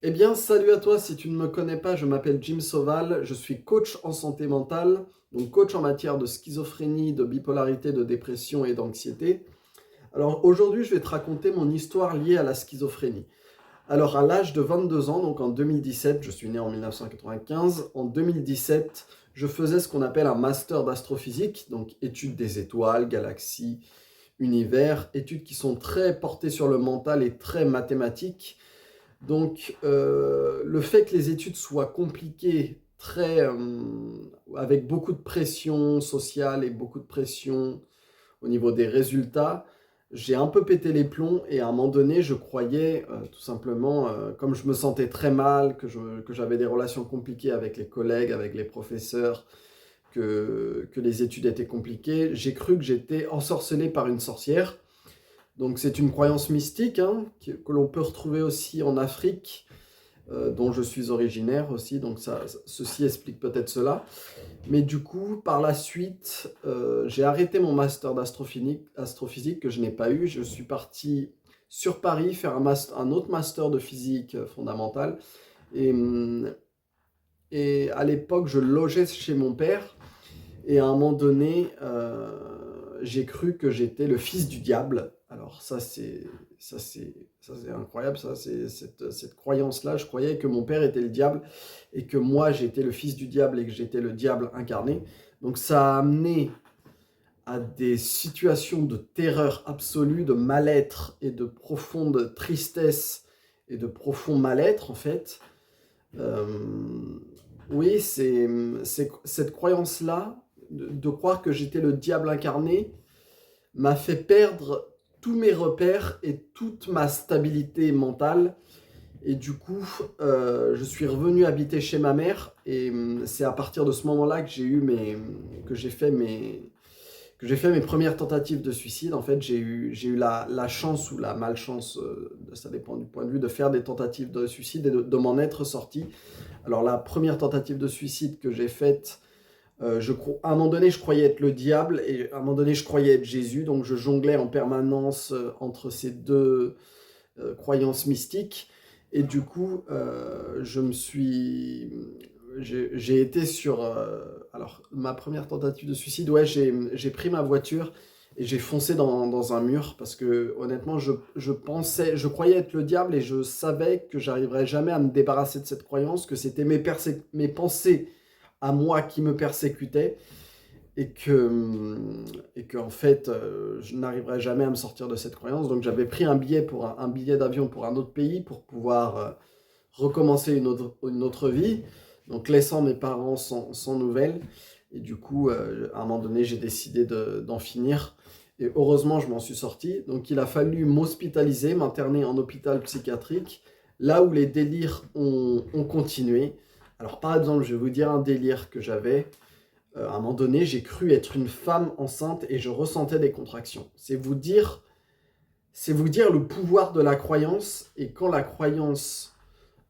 Eh bien, salut à toi, si tu ne me connais pas, je m'appelle Jim Sauval, je suis coach en santé mentale, donc coach en matière de schizophrénie, de bipolarité, de dépression et d'anxiété. Alors aujourd'hui, je vais te raconter mon histoire liée à la schizophrénie. Alors à l'âge de 22 ans, donc en 2017, je suis né en 1995, en 2017, je faisais ce qu'on appelle un master d'astrophysique, donc études des étoiles, galaxies, univers, études qui sont très portées sur le mental et très mathématiques. Donc, le fait que les études soient compliquées, avec beaucoup de pression sociale et beaucoup de pression au niveau des résultats, j'ai un peu pété les plombs et à un moment donné, je croyais tout simplement, comme je me sentais très mal, que j'avais des relations compliquées avec les collègues, avec les professeurs, que les études étaient compliquées, j'ai cru que j'étais ensorcelé par une sorcière. Donc c'est une croyance mystique hein, que l'on peut retrouver aussi en Afrique, dont je suis originaire aussi, donc ceci explique peut-être cela. Mais du coup, par la suite, j'ai arrêté mon master d'astrophysique que je n'ai pas eu. Je suis parti sur Paris faire un autre master de physique fondamentale. Et, et à l'époque, je logeais chez mon père. Et à un moment donné, j'ai cru que j'étais le fils du diable. Alors ça c'est incroyable, ça, c'est cette croyance-là. Je croyais que mon père était le diable et que moi j'étais le fils du diable et que j'étais le diable incarné. Donc ça a amené à des situations de terreur absolue, de mal-être et de profonde tristesse et de profond mal-être en fait. Euh, oui, c'est cette croyance-là, de croire que j'étais le diable incarné, m'a fait perdre tous mes repères et toute ma stabilité mentale. Et du coup, je suis revenu habiter chez ma mère. Et c'est à partir de ce moment-là que que j'ai fait mes premières tentatives de suicide. En fait, j'ai eu la chance ou la malchance, ça dépend du point de vue, de faire des tentatives de suicide et de m'en être sorti. Alors la première tentative de suicide que j'ai faite, à un moment donné, je croyais être le diable et à un moment donné, je croyais être Jésus. Donc je jonglais en permanence entre ces deux croyances mystiques. Et du coup, j'ai été sur... alors, ma première tentative de suicide, ouais, j'ai pris ma voiture et j'ai foncé dans un mur parce que honnêtement, je croyais être le diable et je savais que j'arriverais jamais à me débarrasser de cette croyance, que c'était mes pensées à moi qui me persécutaient et que en fait, je n'arriverai jamais à me sortir de cette croyance. Donc j'avais pris un billet d'avion pour un autre pays pour pouvoir recommencer une autre vie, donc laissant mes parents sans nouvelles. Et du coup, à un moment donné, j'ai décidé d'en finir. Et heureusement, je m'en suis sorti. Donc il a fallu m'hospitaliser, m'interner en hôpital psychiatrique, là où les délires ont continué. Alors par exemple, je vais vous dire un délire que j'avais. À un moment donné, j'ai cru être une femme enceinte et je ressentais des contractions. C'est vous dire le pouvoir de la croyance et quand la croyance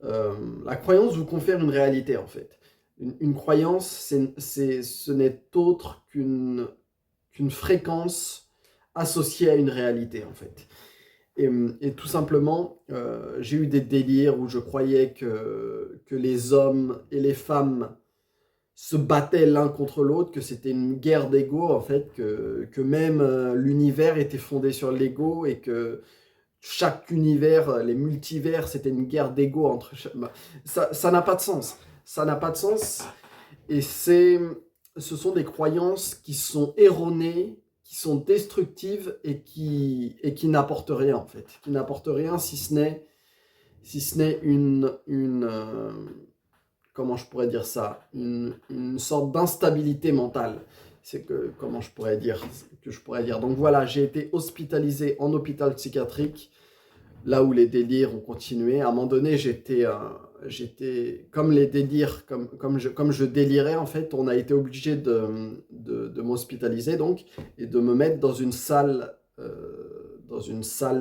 vous confère une réalité en fait. Une croyance, ce n'est autre qu'une fréquence associée à une réalité en fait. Et tout simplement, j'ai eu des délires où je croyais que les hommes et les femmes se battaient l'un contre l'autre, que c'était une guerre d'ego en fait, que même l'univers était fondé sur l'ego et que chaque univers, les multivers, c'était une guerre d'ego entre bah, ça n'a pas de sens. Ça n'a pas de sens. Et ce sont des croyances qui sont erronées, qui sont destructives et qui n'apportent rien en fait. Qui n'apportent rien si ce n'est comment je pourrais dire ça, une sorte d'instabilité mentale. C'est que, comment je pourrais dire, que je pourrais dire. Donc voilà, j'ai été hospitalisé en hôpital psychiatrique, là où les délires ont continué. À un moment donné, j'étais comme les délires, comme je délirais en fait, on a été obligé de m'hospitaliser donc et de me mettre dans une salle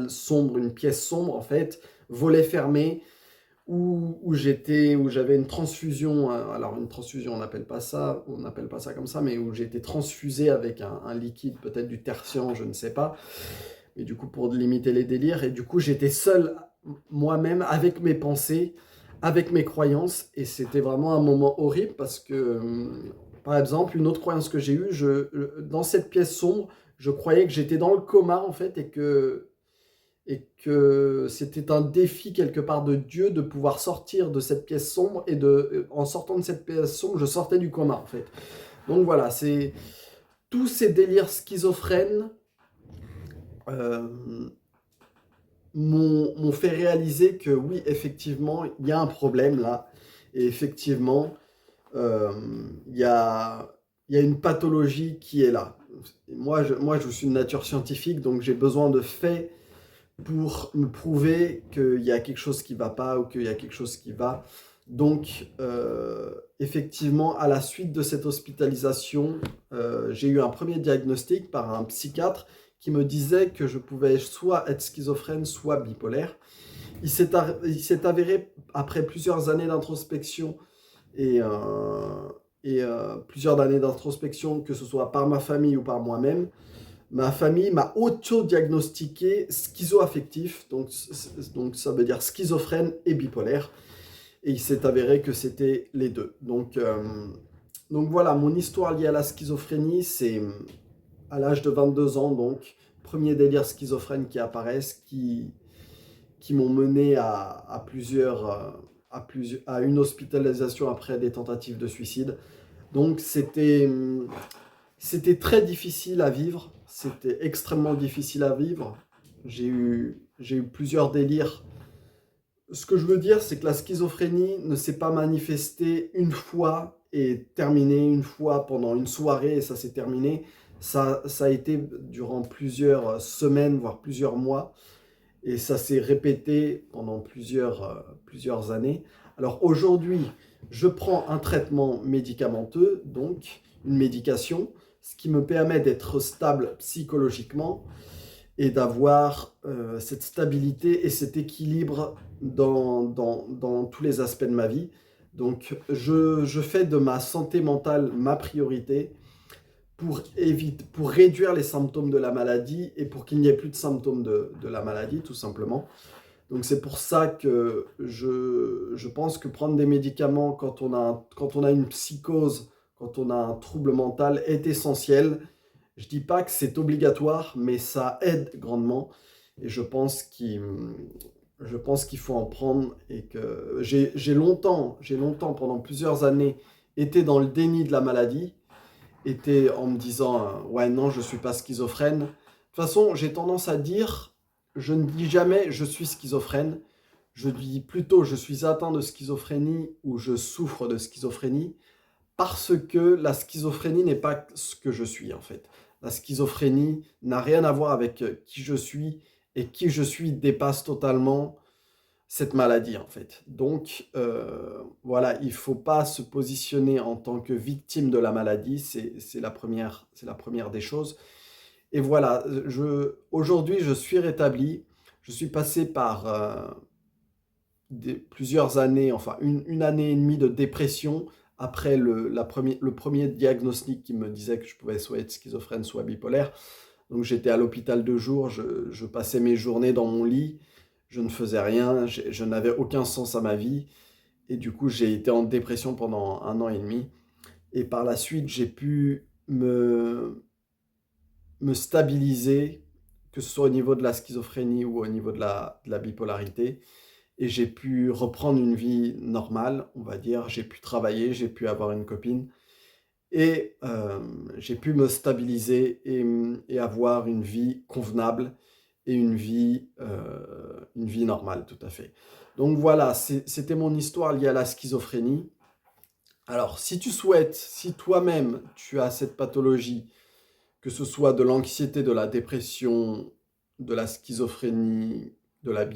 sombre, une pièce sombre en fait, volet fermé, où j'avais une transfusion, alors une transfusion, on n'appelle pas ça comme ça, mais où j'ai été transfusé avec un liquide, peut-être du tertian, je ne sais pas, mais du coup pour limiter les délires, et du coup j'étais seul moi-même avec mes pensées, avec mes croyances et c'était vraiment un moment horrible parce que, par exemple, une autre croyance que j'ai eue, dans cette pièce sombre, je croyais que j'étais dans le coma en fait et que c'était un défi quelque part de Dieu de pouvoir sortir de cette pièce sombre en sortant de cette pièce sombre, je sortais du coma en fait. Donc voilà, c'est tous ces délires schizophrènes euh, m'ont fait réaliser que oui, effectivement, il y a un problème là. Et effectivement, euh, il y a une pathologie qui est là. Moi, je suis de nature scientifique, donc j'ai besoin de faits pour me prouver qu'il y a quelque chose qui ne va pas ou qu'il y a quelque chose qui va. Donc, effectivement, à la suite de cette hospitalisation, j'ai eu un premier diagnostic par un psychiatre qui me disait que je pouvais soit être schizophrène, soit bipolaire. Il s'est avéré, après plusieurs années d'introspection et, plusieurs années d'introspection, que ce soit par ma famille ou par moi-même, ma famille m'a auto-diagnostiqué schizoaffectif, donc ça veut dire schizophrène et bipolaire. Et il s'est avéré que c'était les deux. Donc voilà, mon histoire liée à la schizophrénie, c'est à l'âge de 22 ans, donc, premier délire schizophrène qui apparaissent, qui m'ont mené à une hospitalisation après des tentatives de suicide. Donc c'était très difficile à vivre, c'était extrêmement difficile à vivre. J'ai eu plusieurs délires. Ce que je veux dire, c'est que la schizophrénie ne s'est pas manifestée une fois et terminée une fois pendant une soirée et ça s'est terminé. Ça a été durant plusieurs semaines, voire plusieurs mois, et ça s'est répété pendant plusieurs années. Alors aujourd'hui, je prends un traitement médicamenteux, donc une médication, ce qui me permet d'être stable psychologiquement et d'avoir cette stabilité et cet équilibre dans tous les aspects de ma vie. Donc je fais de ma santé mentale ma priorité pour réduire les symptômes de la maladie et pour qu'il n'y ait plus de symptômes de la maladie, tout simplement. Donc c'est pour ça que je pense que prendre des médicaments quand on a une psychose, quand on a un trouble mental est essentiel. Je dis pas que c'est obligatoire, mais ça aide grandement. Et je pense qu'il faut en prendre et que j'ai longtemps, pendant plusieurs années, été dans le déni de la maladie, été en me disant ouais non je suis pas schizophrène. De toute façon j'ai tendance à dire, je ne dis jamais je suis schizophrène, je dis plutôt je suis atteint de schizophrénie ou je souffre de schizophrénie, parce que la schizophrénie n'est pas ce que je suis en fait. La schizophrénie n'a rien à voir avec qui je suis, et qui je suis dépasse totalement cette maladie en fait. Donc voilà, il ne faut pas se positionner en tant que victime de la maladie, c'est la première des choses. Et voilà, aujourd'hui je suis rétabli, je suis passé par plusieurs années, enfin une année et demie de dépression après le premier diagnostic qui me disait que je pouvais soit être schizophrène, soit bipolaire. Donc j'étais à l'hôpital 2 jours, je passais mes journées dans mon lit, je ne faisais rien, je n'avais aucun sens à ma vie. Et du coup, j'ai été en dépression pendant 1 an et demi. Et par la suite, j'ai pu me stabiliser, que ce soit au niveau de la schizophrénie ou au niveau de la bipolarité. Et j'ai pu reprendre une vie normale, on va dire. J'ai pu travailler, j'ai pu avoir une copine. Et j'ai pu me stabiliser et avoir une vie convenable et une vie normale, tout à fait. Donc voilà, c'était mon histoire liée à la schizophrénie. Alors, si tu souhaites, si toi-même tu as cette pathologie, que ce soit de l'anxiété, de la dépression, de la schizophrénie, de la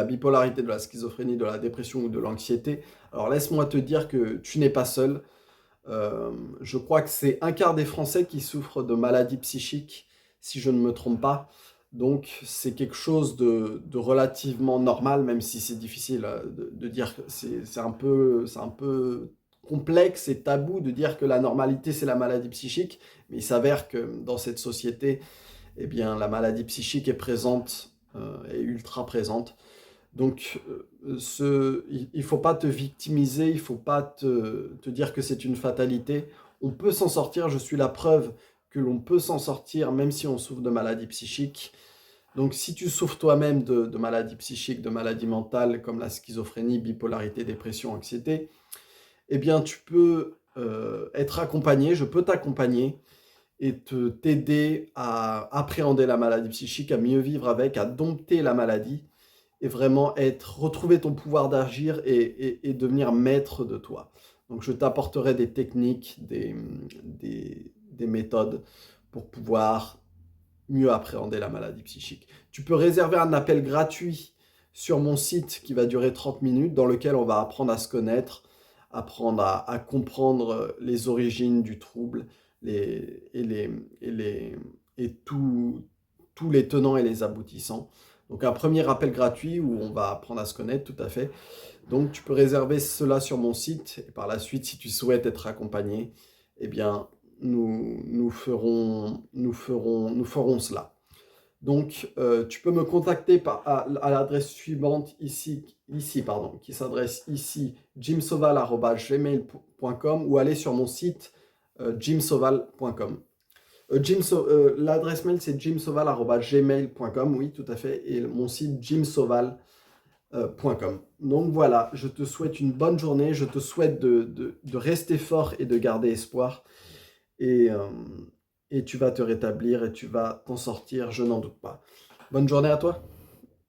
bipolarité, de la schizophrénie, de la dépression ou de l'anxiété, alors laisse-moi te dire que tu n'es pas seul. Je crois que c'est un quart des Français qui souffrent de maladies psychiques, si je ne me trompe pas. Donc c'est quelque chose de relativement normal, même si c'est difficile de dire que c'est un peu complexe et tabou de dire que la normalité c'est la maladie psychique. Mais il s'avère que dans cette société, eh bien, la maladie psychique est présente, est ultra présente. Donc, il ne faut pas te victimiser, il ne faut pas te dire que c'est une fatalité. On peut s'en sortir, je suis la preuve que l'on peut s'en sortir même si on souffre de maladies psychiques. Donc, si tu souffres toi-même de maladies psychiques, de maladies mentales comme la schizophrénie, bipolarité, dépression, anxiété, eh bien, tu peux être accompagné, je peux t'accompagner et t'aider à appréhender la maladie psychique, à mieux vivre avec, à dompter la maladie et vraiment retrouver ton pouvoir d'agir et devenir maître de toi. Donc, je t'apporterai des techniques, des méthodes pour pouvoir mieux appréhender la maladie psychique. Tu peux réserver un appel gratuit sur mon site qui va durer 30 minutes, dans lequel on va apprendre à se connaître, apprendre à comprendre les origines du trouble et tous les tenants et les aboutissants. Donc un premier appel gratuit où on va apprendre à se connaître, tout à fait. Donc tu peux réserver cela sur mon site et par la suite, si tu souhaites être accompagné, eh bien, nous ferons cela. Donc, tu peux me contacter à l'adresse suivante qui s'adresse ici, jimsoval@gmail.com ou aller sur mon site jimsoval.com. L'adresse mail, c'est jimsoval@gmail.com, oui, tout à fait, et mon site jimsoval.com. Donc voilà, je te souhaite une bonne journée, je te souhaite de rester fort et de garder espoir. Et, euh, et tu vas te rétablir et tu vas t'en sortir, je n'en doute pas. Bonne journée à toi.